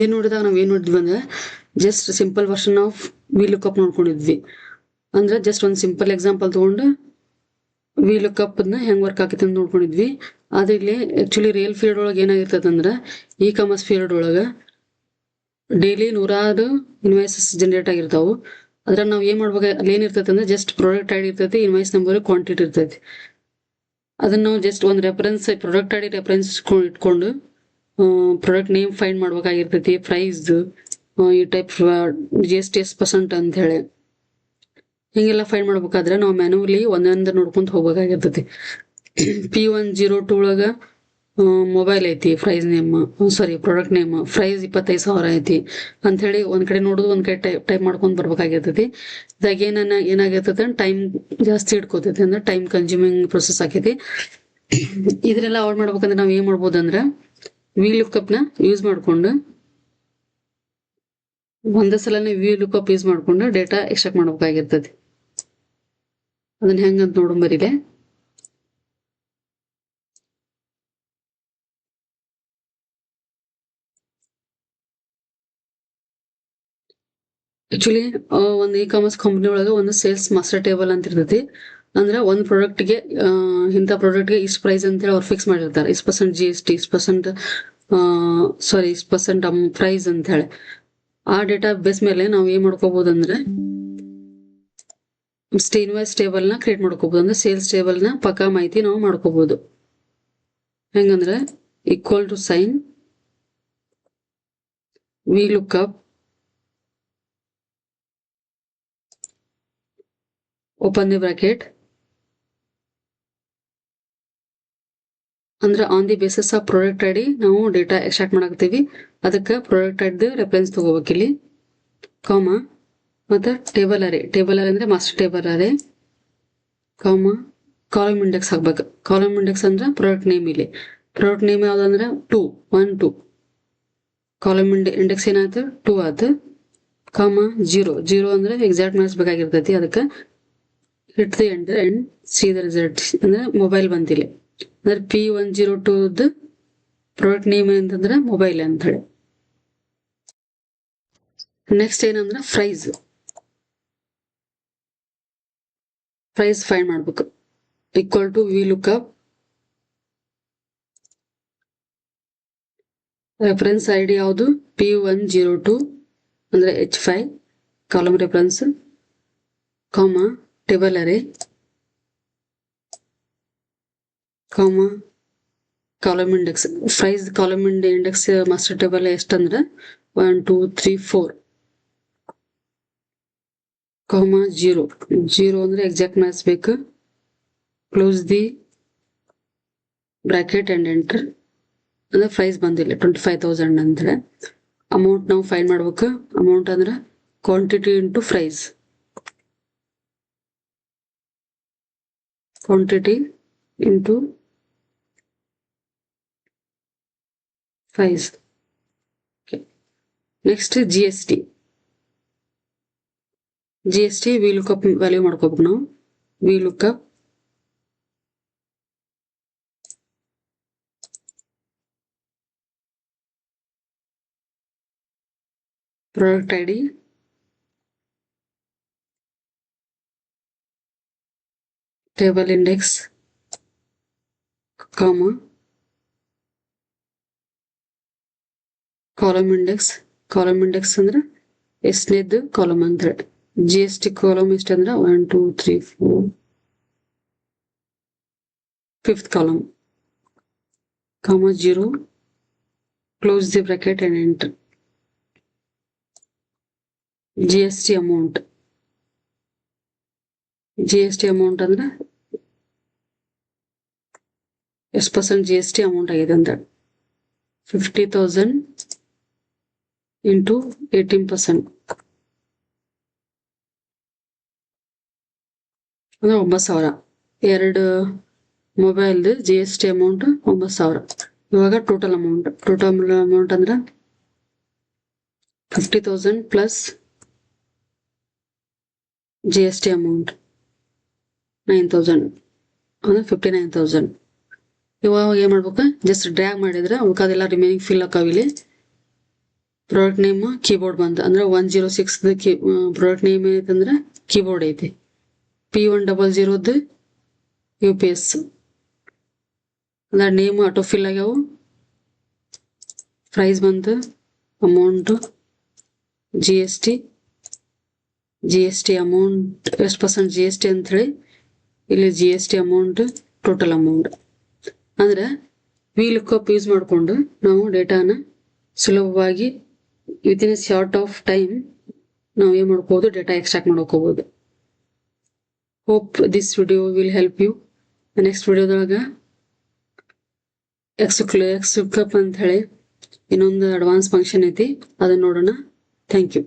ನೋಡಿದಾಗ ನಾವ್ ಏನ್ ನೋಡಿದ್ವಿ ಅಂದ್ರೆ just simple version of V lookup ನೋಡ್ಕೊಂಡಿದ್ವಿ. ಅಂದ್ರೆ ಜಸ್ಟ್ ಒಂದ್ ಸಿಂಪಲ್ ಎಕ್ಸಾಂಪಲ್ ತಗೊಂಡು ವಿ ಲುಕ್ಅಪ್ ನ ಹೆಂಗ್ ವರ್ಕ್ ಆಕೈತಿ ಅಂತ ನೋಡ್ಕೊಂಡಿದ್ವಿ. ಆದ್ರೆ ಇಲ್ಲಿ ಆಕ್ಚುಲಿ ರಿಯಲ್ ಫೀಲ್ಡ್ ಒಳಗೆ ಏನಾಗಿರ್ತದ ಅಂದ್ರ ಇ ಕಾಮರ್ಸ್ ಫೀಲ್ಡ್ ಒಳಗ ಡೈಲಿ 100 ಇನ್ವಾಯ್ಸಸ್ ಜನರೇಟ್ ಆಗಿರ್ತಾವು. ಅದ್ರಾಗ ನಾವ್ ಏನ್ ಮಾಡ್ಬೇಕು, ಅಲ್ಲಿ ಏನಿರ್ತೈತಿ ಅಂದ್ರೆ ಜಸ್ಟ್ ಪ್ರಾಡಕ್ಟ್ ಐಡಿ ಇರ್ತೈತಿ, ಇನ್ವಾಯ್ಸ್ ನಂಬರ್, ಕ್ವಾಂಟಿಟಿ ಇರ್ತೈತಿ. ಅದನ್ನ ನಾವು ಜಸ್ಟ್ ಒಂದ್ ರೆಫರೆನ್ಸ್ ಪ್ರಾಡಕ್ಟ್ ಐಡಿ ರೆಫರೆನ್ಸ್ ಇಟ್ಕೊಂಡು ಪ್ರಾಡಕ್ಟ್ ನೇಮ್ ಫೈಂಡ್ ಮಾಡ್ಬೇಕಾಗಿರ್ತೈತಿ, ಪ್ರೈಸ್ ಈ ಟೈಪ್ GST % ಅಂತ ಹೇಳಿ ಹಿಂಗೆಲ್ಲ ಫೈಂಡ್ ಮಾಡ್ಬೇಕಾದ್ರೆ ನಾವು ಮ್ಯಾನ್ಯುವಲಿ ಒಂದೊಂದ್ ನೋಡ್ಕೊಂತ ಹೋಗ್ಬೇಕಾಗಿರ್ತೈತಿ. P102 ಒಳಗ ಮೊಬೈಲ್ ಐತಿ, ಪ್ರೈಸ್ ನೇಮ್ ಸಾರಿ ಪ್ರಾಡಕ್ಟ್ ನೇಮ್ ಪ್ರೈಸ್ 25,000 ಐತಿ ಅಂತ ಹೇಳಿ ಒಂದ್ ಕಡೆ ನೋಡುದು, ಒಂದ್ ಕಡೆ ಟೈಪ್ ಮಾಡ್ಕೊಂಡ್ ಬರ್ಬೇಕಾಗಿರ್ತೈತಿ. ಇದಾಗ ಏನಾಗಿರ್ತೈತಿ ಟೈಮ್ ಜಾಸ್ತಿ ಇಟ್ಕೋತೈತಿ, ಅಂದ್ರೆ ಟೈಮ್ ಕನ್ಸ್ಯೂಮಿಂಗ್ ಪ್ರೊಸೆಸ್ ಆಕೈತಿ. ಇದನ್ನೆಲ್ಲ ಅವಾಯ್ಡ್ ಮಾಡ್ಬೇಕಂದ್ರೆ ನಾವ್ ಏನ್ ಮಾಡ್ಬೋದು ಅಂದ್ರೆ ವಿ ಲುಕ್ಅಪ್ ನ ಯೂಸ್ ಮಾಡ್ಕೊಂಡು ಒಂದೇ ಸಲನೇ ವಿ ಲುಕ್ಅಪ್ ಯೂಸ್ ಮಾಡ್ಕೊಂಡು ಡೇಟಾ ಎಕ್ಸ್ಟ್ರಾಕ್ಟ್ ಮಾಡ್ಬೇಕಾಗಿರ್ತೈತಿ. ಅದನ್ನ ಹೆಂಗಂತ ನೋಡಂಬರಿಲೆ. ಆಕ್ಚುಲಿ ಒಂದು ಇ ಕಾಮರ್ಸ್ ಕಂಪ್ನಿ ಒಳಗ ಒಂದು ಸೇಲ್ಸ್ ಮಾಸ್ಟರ್ ಟೇಬಲ್ ಅಂತ ಇರ್ತೈತಿ. ಅಂದ್ರೆ ಒಂದ್ ಪ್ರಾಡಕ್ಟ್ಗೆ ಇಂಥ ಪ್ರಾಡಕ್ಟ್ಗೆ ಇಷ್ಟು ಪ್ರೈಸ್ ಅಂತ ಹೇಳಿ ಅವ್ರು ಫಿಕ್ಸ್ ಮಾಡಿರ್ತಾರೆ. ಇಷ್ಟು % GST, ಇಷ್ಟು % ಪ್ರೈಸ್ ಅಂತ ಹೇಳಿ. ಆ ಡೇಟಾ ಬೇಸ್ ಮೇಲೆ ನಾವು ಏನ್ ಮಾಡ್ಕೋಬಹುದು ಅಂದ್ರೆ ಇನ್ವಾಯ್ಸ್ ಟೇಬಲ್ ನ ಕ್ರಿಯೇಟ್ ಮಾಡ್ಕೋಬಹುದು. ಅಂದ್ರೆ ಸೇಲ್ಸ್ ಟೇಬಲ್ ನ ಪಕ್ಕಾ ಮಾಹಿತಿ ನಾವು ಮಾಡ್ಕೋಬಹುದು. ಹೆಂಗಂದ್ರೆ equal to sign V lookup open the bracket ಅಂದ್ರೆ on the basis of product ID ನಾವು ಡೇಟಾ ಎಕ್ಸ್ಟ್ರಾಕ್ಟ್ ಮಾಡಾಕ್ತೀವಿ. ಅದಕ್ಕೆ ಪ್ರಾಡಕ್ಟ್ ಐಡಿ ರೆಫರೆನ್ಸ್ ತಗೋಬೇಕಿಲ್ಲಿ, ಕಾಮ ಮತ್ತೆ ಟೇಬಲ್ ಅರೇ ಅಂದ್ರೆ master table array, comma column index ಹಾಕ್ಬೇಕು. ಕಾಲಮ್ ಇಂಡೆಕ್ಸ್ ಅಂದ್ರೆ ಪ್ರಾಡಕ್ಟ್ ನೇಮ್. ಇಲ್ಲಿ ಪ್ರಾಡಕ್ಟ್ ನೇಮ್ ಯಾವ್ದಂದ್ರೆ 2 ಕಾಲಮ್ ಇಂಡೆಕ್ಸ್ ಏನಾಯ್ತು 2 ಆಯ್ತು. ಕಾಮ 0 ಅಂದ್ರೆ ಎಕ್ಸಾಕ್ಟ್ ಮ್ಯಾಚ್ ಬೇಕಾಗಿರ್ತೈತಿ. ಅದಕ್ಕೆ hit the enter and see the result ಅಂದ್ರೆ ಮೊಬೈಲ್ ಬಂತಿಲ್ಲ. ಅಂದ್ರೆ P102 ಪ್ರಾಡಕ್ಟ್ ನೇಮ್ ಏನಂತಂದ್ರೆ ಮೊಬೈಲ್ ಅಂತ ಹೇಳಿ. ನೆಕ್ಸ್ಟ್ ಏನಂದ್ರೆ ಪ್ರೈಸ್ ಫೈಂಡ್ ಮಾಡ್ಬೇಕು. Equal to V lookup reference ID ಯಾವುದು P102 ಅಂದ್ರೆ H5 column reference, comma table array, comma column index. Price column index master table ಎಷ್ಟಂದ್ರೆ 1 2 3 4, ಕಾಮ 0 ಅಂದ್ರೆ ಎಕ್ಸಾಕ್ಟ್ ಮ್ಯಾಚ್ ಬೇಕು. Close the bracket and enter ಅಂದ್ರೆ price ಬಂದಿಲ್ಲ 25,000 ಅಂದ್ರೆ. Amount ನಾವು find ಮಾಡ್ಬೇಕು. ಅಮೌಂಟ್ ಅಂದ್ರೆ quantity into price, quantity into price. Next GST V lookup value ಮಾಡ್ಕೋಬೇಕು ನಾವು. V lookup product ID table index, comma column index ಅಂದ್ರೆ ಎಷ್ಟನೇದ್ದು ಕಾಲಮ್ ಅಂತ ಹೇಳಿ. GST ಕಾಲಮ್ ಎಷ್ಟಂದ್ರೆ 1 2 3 4 5th ಕಾಲಮ್, ಕಾಮ 0 close the bracket and enter. GST amount ಅಂದ್ರೆ ಎಷ್ಟು % GST amount ಆಗಿದೆ ಅಂತ 50,000 ಇಂಟು 18% ಅಂದ್ರೆ 9,000. ಎರಡು ಮೊಬೈಲ್ದು GST ಅಮೌಂಟ್ 9,000. ಇವಾಗ ಟೋಟಲ್ ಅಮೌಂಟ್ ಅಂದ್ರೆ 50,000 ಪ್ಲಸ್ GST ಅಮೌಂಟ್ 9,000 ಅಂದ್ರೆ 59,000. ಇವಾಗ ಏನ್ ಮಾಡ್ಬೇಕು, ಜಸ್ಟ್ ಡ್ರ್ಯಾಗ್ ಮಾಡಿದ್ರೆ ಅದೆಲ್ಲ ರಿಮೈನಿಂಗ್ ಫಿಲ್ ಆಕಾವಿಲ್ಲಿ. ಪ್ರಾಡಕ್ಟ್ ನೇಮ್ ಕೀಬೋರ್ಡ್ ಬಂತು ಅಂದ್ರೆ 106 ಪ್ರಾಡಕ್ಟ್ ನೇಮ್ ಏನೈತಂದ್ರೆ ಕೀಬೋರ್ಡ್ ಐತಿ. P100 UPS ಅಂದ್ರೆ ನೇಮ್ ಆಟೋ ಫಿಲ್ ಆಗ್ಯಾವು. ಪ್ರೈಸ್ ಬಂತು, ಅಮೌಂಟ್, GST ಅಮೌಂಟ್ ಎಷ್ಟು ಪರ್ಸೆಂಟ್ GST ಅಂತ ಹೇಳಿ ಇಲ್ಲಿ GST ಅಮೌಂಟ್, ಟೋಟಲ್ ಅಮೌಂಟ್. ಅಂದ್ರೆ VLOOKUP ಯೂಸ್ ಮಾಡಿಕೊಂಡು ನಾವು ಡೇಟಾನ ಸುಲಭವಾಗಿ ವಿತಿನ್ ಶಾರ್ಟ್ ಆಫ್ ಟೈಮ್ ನಾವು ಏನ್ ಮಾಡ್ಕೋಬಹುದು, ಡೇಟಾ ಎಕ್ಸ್ಟ್ರಾಕ್ಟ್ ಮಾಡ್ಕೋಬಹುದು. Hope this video will help you. Next ವಿಡಿಯೋದೊಳಗ XLOOKUP ಅಂತ ಹೇಳಿ ಇನ್ನೊಂದು ಅಡ್ವಾನ್ಸ್ ಫಂಕ್ಷನ್ ಐತಿ, ಅದನ್ನ ನೋಡೋಣ. Thank you.